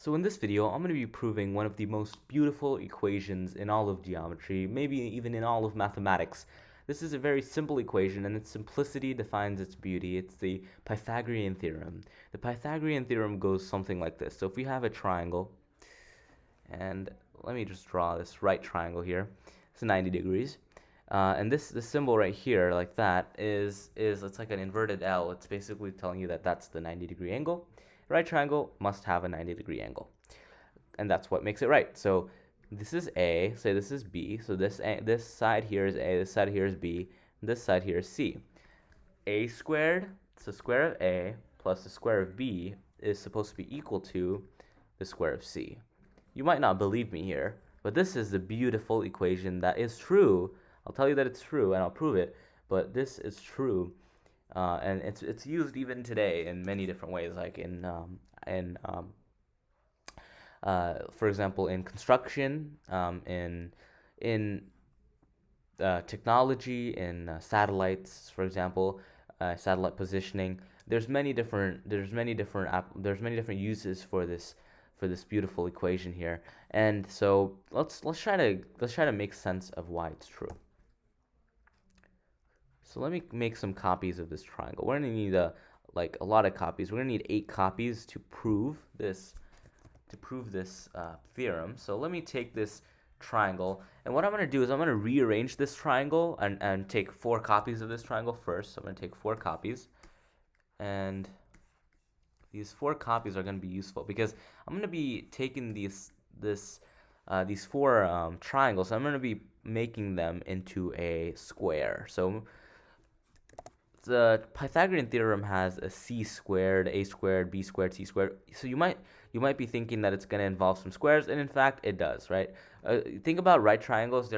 So in this video, I'm going to be proving one of the most beautiful equations in all of geometry, maybe even in all of mathematics. This is a very simple equation, and its simplicity defines its beauty. It's the Pythagorean theorem. The Pythagorean theorem goes something like this. So if we have a triangle, and let me just draw this right triangle here. It's 90 degrees. And this symbol right here, like that, is it's like an inverted L. It's basically telling you that that's the 90-degree angle. Right triangle must have a 90-degree angle, and that's what makes it right. So this is A, say this is B, so this side here is A, this side here is B, and this side here is C. A squared, so the square of A plus the square of B is supposed to be equal to the square of C. You might not believe me here, but this is the beautiful equation that is true. I'll tell you that it's true, and I'll prove it, but this is true. And it's used even today in many different ways, like for example, in construction, in technology, in satellites, for example, satellite positioning. There's many different uses for this beautiful equation here, and so let's try to make sense of why it's true. So let me make some copies of this triangle. We're gonna need a lot of copies. We're gonna need 8 copies to prove this theorem. So let me take this triangle, and what I'm gonna do is I'm gonna rearrange this triangle and take 4 copies of this triangle first. So I'm gonna take 4 copies, and these 4 copies are gonna be useful because I'm gonna be taking these 4 triangles. I'm gonna be making them into a square. So the Pythagorean theorem has a c squared, a squared, b squared, c squared. So you might be thinking that it's going to involve some squares, and in fact it does, right? Think about right triangles.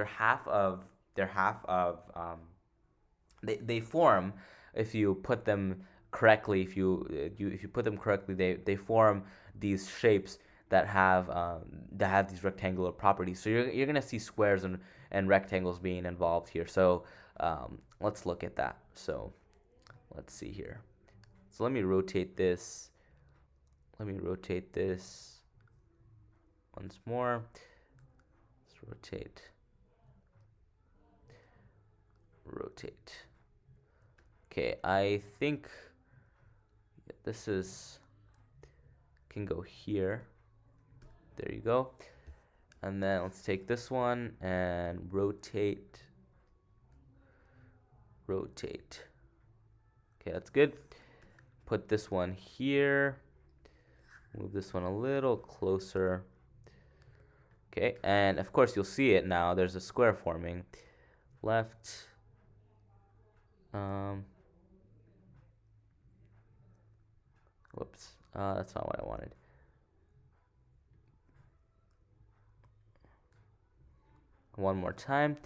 They form, if you put them correctly. If you put them correctly, they form these shapes that have these rectangular properties. So you're gonna see squares and rectangles being involved here. So let's look at that. So let's see here. So let me rotate this. Once more. Let's rotate. Okay, I think this can go here. There you go. And then let's take this one and rotate. Okay, that's good. Put this one here. Move this one a little closer. Okay, and of course you'll see it now. There's a square forming. Left. Whoops. That's not what I wanted. One more time.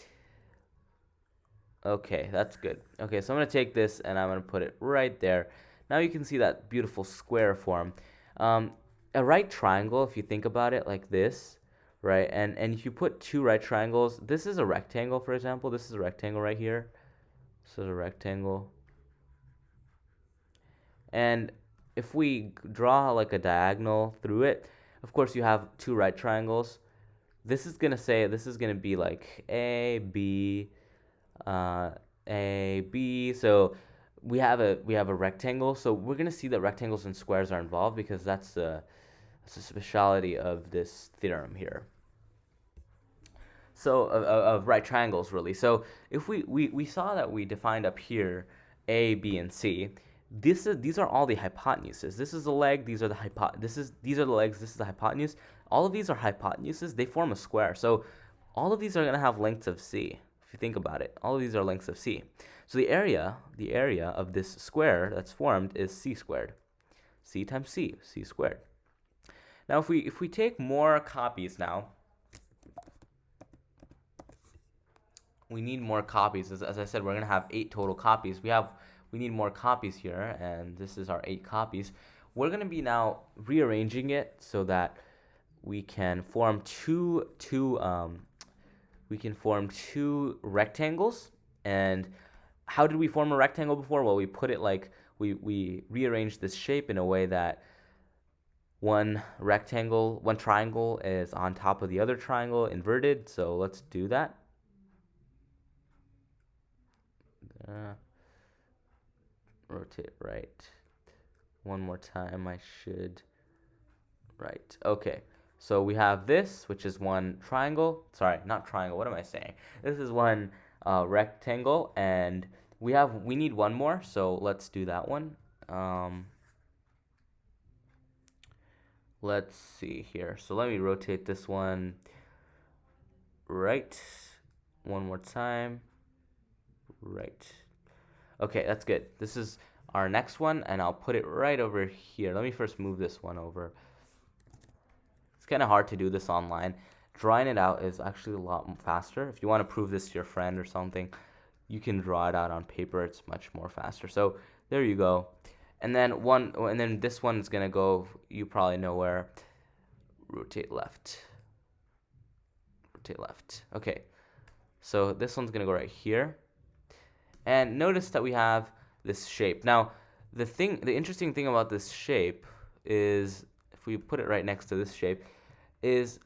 Okay, that's good. Okay, so I'm going to take this and I'm going to put it right there. Now you can see that beautiful square form. A right triangle, if you think about it like this, right? And if you put 2 right triangles, this is a rectangle, for example. This is a rectangle right here. This is a rectangle. And if we draw like a diagonal through it, of course you have 2 right triangles. This is going to be like A, B, A, B. So we have a rectangle. So we're gonna see that rectangles and squares are involved because that's the speciality of this theorem here. So of right triangles, really. So if we saw that we defined up here A, B, and C. These are all the hypotenuses. This is the leg. These are the these are the legs. This is the hypotenuse. All of these are hypotenuses. They form a square. So all of these are gonna have lengths of C. If you think about it, all of these are lengths of C. So the area of this square that's formed is C squared. C times C, C squared. Now if we take more copies now, we need more copies. As I said, we're gonna have 8 total copies. We need more copies here, and this is our 8 copies. We're gonna be now rearranging it so that we can form two rectangles. And how did we form a rectangle before? Well, we put it like we rearranged this shape in a way that one triangle is on top of the other triangle inverted. So let's do that. Rotate right. One more time, I should. Right. Okay. So we have this, which is one triangle. Sorry, not triangle. What am I saying? This is one rectangle, and we need one more. So let's do that one. Let's see here. So let me rotate this one right. One more time. Right. Okay, that's good. This is our next one, and I'll put it right over here. Let me first move this one over. It's kind of hard to do this online. Drawing it out is actually a lot faster. If you want to prove this to your friend or something, you can draw it out on paper. It's much more faster. So there you go. And then this one is gonna go. You probably know where. Rotate left. Rotate left. Okay. So this one's gonna go right here. And notice that we have this shape. Now, the interesting thing about this shape is, if we put it right next to this shape, is,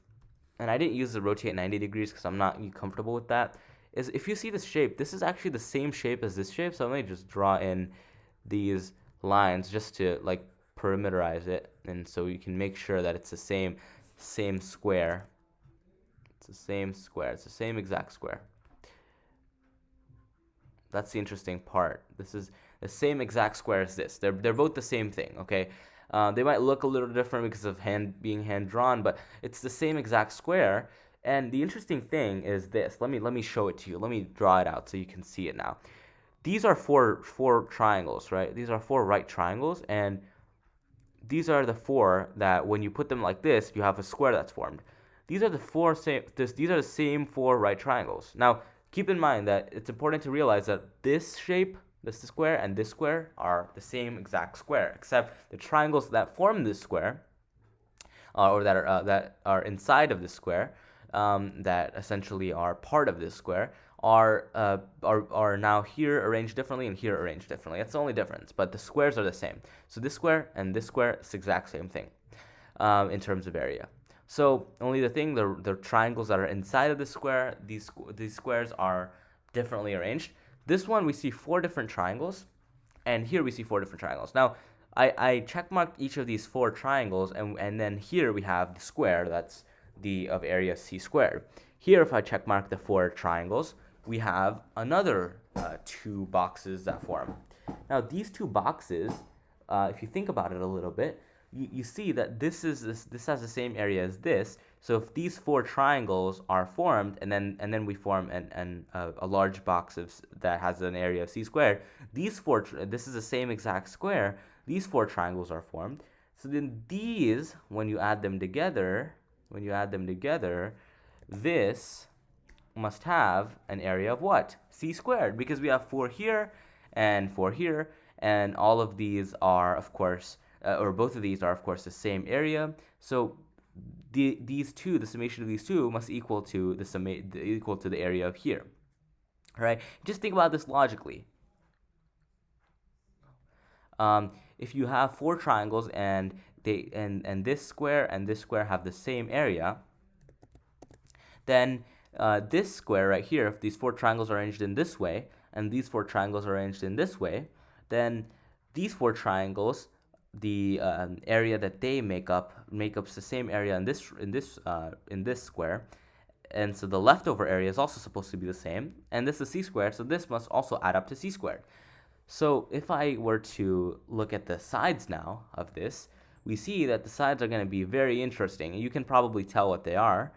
and I didn't use the rotate 90 degrees because I'm not comfortable with that, is if you see this shape, this is actually the same shape as this shape. So let me just draw in these lines just to like perimeterize it, and so you can make sure that it's the same square. It's the same square. It's the same exact square. That's the interesting part. This is the same exact square as this. They're both the same thing, okay? They might look a little different because of being hand drawn, but it's the same exact square. And the interesting thing is this. Let me show it to you. Let me draw it out so you can see it now. These are four triangles, right? These are four right triangles, and these are the four that when you put them like this, you have a square that's formed. These are the same four right triangles. Now, keep in mind that it's important to realize that this shape, this square, and this square are the same exact square, except the triangles that form this square, or that are inside of this square, that essentially are part of this square, are now here arranged differently and here arranged differently. That's the only difference, but the squares are the same. So this square and this square is the exact same thing in terms of area. So only the triangles that are inside of the square, these squares are differently arranged. This one we see four different triangles, and here we see four different triangles. Now, I checkmarked each of these four triangles, and then here we have the square that's of area c squared. Here, if I checkmark the four triangles, we have another two boxes that form. Now, these two boxes, if you think about it a little bit, you see that this has the same area as this. So if these four triangles are formed, and then we form a large box that has an area of c squared, this is the same exact square. These four triangles are formed. So then these, when you add them together, this must have an area of what? C squared, because we have four here and four here, and all of these are, of course, or both of these are, of course, the same area. So the summation of these two must equal to the area of here. All right? Just think about this logically. If you have four triangles and this square and this square have the same area, then this square right here, if these four triangles are arranged in this way and these four triangles are arranged in this way, then these four triangles, the area that they make up the same area in this square, and so the leftover area is also supposed to be the same, and this is c squared, so this must also add up to c squared. So if I were to look at the sides now of this, we see that the sides are going to be very interesting. You can probably tell what they are.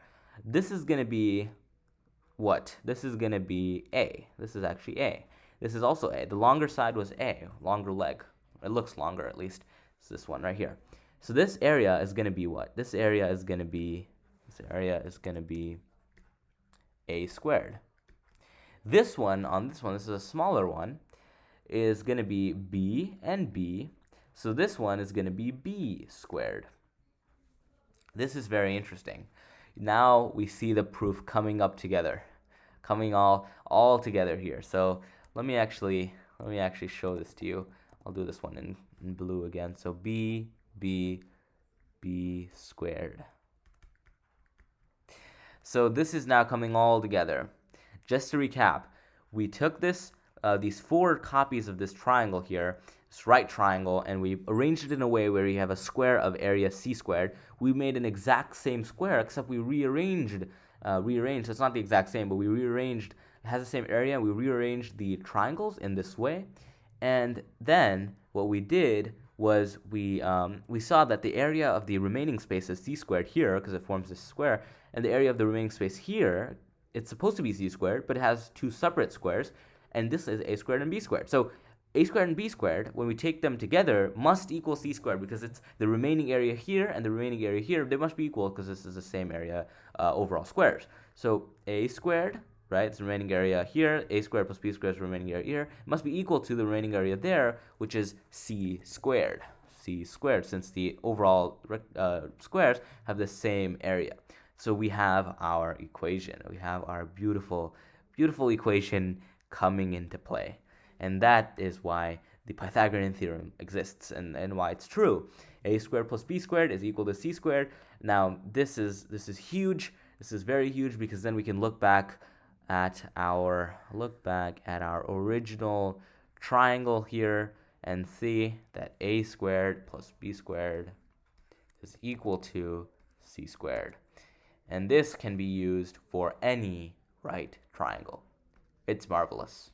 This is going to be what? This is going to be A. This is actually A. This is also A. The longer side was A, longer leg. It looks longer, at least. It's this one right here. So this area is going to be what? This area is going to be A squared. This one, this is a smaller one, is going to be B and B. So this one is going to be B squared. This is very interesting. Now we see the proof coming up together, coming all together here. So let me actually show this to you. I'll do this one in blue again. So B, B, b squared. So this is now coming all together. Just to recap, we took these 4 copies of this triangle here, this right triangle, and we arranged it in a way where you have a square of area c squared. We made an exact same square, except we rearranged. So it's not the exact same, but we rearranged. It has the same area. We rearranged the triangles in this way, and then what we did was we saw that the area of the remaining space is c squared here because it forms this square, and the area of the remaining space here, it's supposed to be c squared, but it has 2 separate squares, and this is a squared and b squared. So a squared and b squared, when we take them together, must equal c squared because it's the remaining area here and the remaining area here. They must be equal because this is the same area overall squares. So a squared, right, it's the remaining area here, a squared plus b squared is the remaining area here, must be equal to the remaining area there, which is c squared. C squared, since the overall squares have the same area. So we have our equation. We have our beautiful, beautiful equation coming into play. And that is why the Pythagorean theorem exists and why it's true. A squared plus b squared is equal to c squared. Now, this is huge. This is very huge because then we can look back at our original triangle here and see that a squared plus b squared is equal to c squared. And this can be used for any right triangle. It's marvelous.